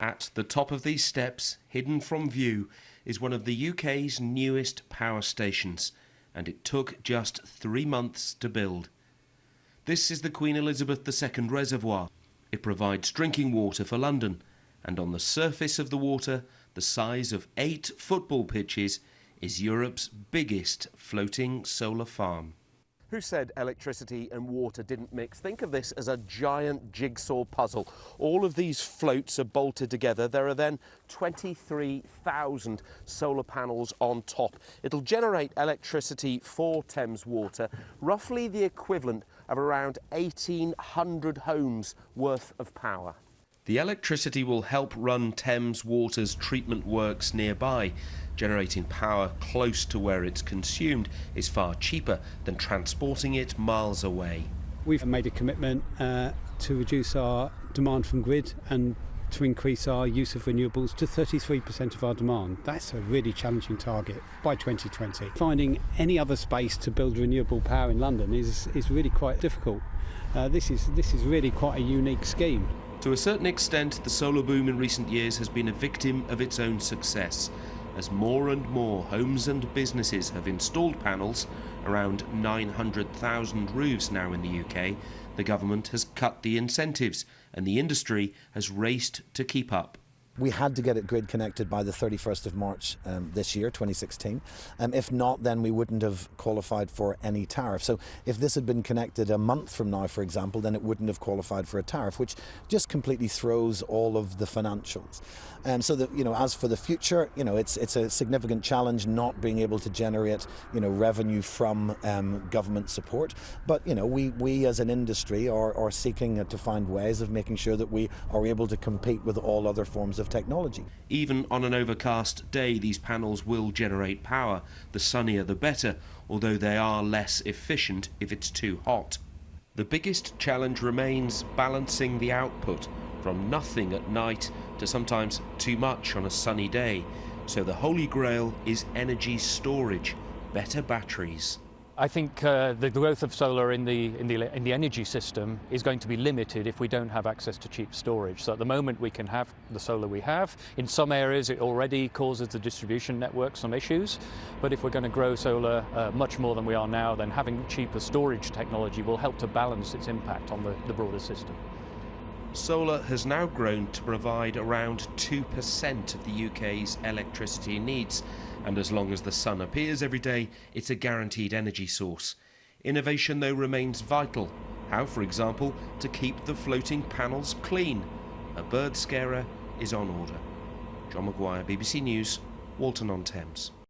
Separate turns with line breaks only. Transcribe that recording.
At the top of these steps, hidden from view, is one of the UK's newest power stations, and it took just 3 months to build. This is the Queen Elizabeth II reservoir. It provides drinking water for London, and on the surface of the water, the size of 8 football pitches, is Europe's biggest floating solar farm. Who said electricity and water didn't mix? Think of this as a giant jigsaw puzzle. All of these floats are bolted together. There are then 23,000 solar panels on top. It'll generate electricity for Thames Water, roughly the equivalent of around 1,800 homes worth of power. The electricity will help run Thames Water's treatment works nearby. Generating power close to where it's consumed is far cheaper than transporting it miles away.
We've made a commitment to reduce our demand from grid and to increase our use of renewables to 33% of our demand. That's a really challenging target by 2020. Finding any other space to build renewable power in London is really quite difficult. This is really quite a unique scheme.
To a certain extent, the solar boom in recent years has been a victim of its own success. As more and more homes and businesses have installed panels, around 900,000 roofs now in the UK, the government has cut the incentives and the industry has raced to keep up.
We had to get it grid connected by the 31st of March this year, 2016. If not, then we wouldn't have qualified for any tariff. So if this had been connected a month from now, for example, then it wouldn't have qualified for a tariff, which just completely throws all of the financials. So that, as for the future, it's a significant challenge not being able to generate, revenue from government support. But, we as an industry are seeking to find ways of making sure that we are able to compete with all other forms of technology.
Even on an overcast day, these panels will generate power. The sunnier the better, although they are less efficient if it's too hot. The biggest challenge remains balancing the output from nothing at night to sometimes too much on a sunny day. So the holy grail is energy storage, better batteries.
I think the growth of solar in the energy system is going to be limited if we don't have access to cheap storage. So at the moment we can have the solar we have. In some areas it already causes the distribution network some issues, but if we're going to grow solar much more than we are now, then having cheaper storage technology will help to balance its impact on the broader system.
Solar has now grown to provide around 2% of the UK's electricity needs, and as long as the sun appears every day, it's a guaranteed energy source. Innovation, though, remains vital. How, for example, to keep the floating panels clean? A bird scarer is on order. John Maguire, BBC News, Walton-on-Thames.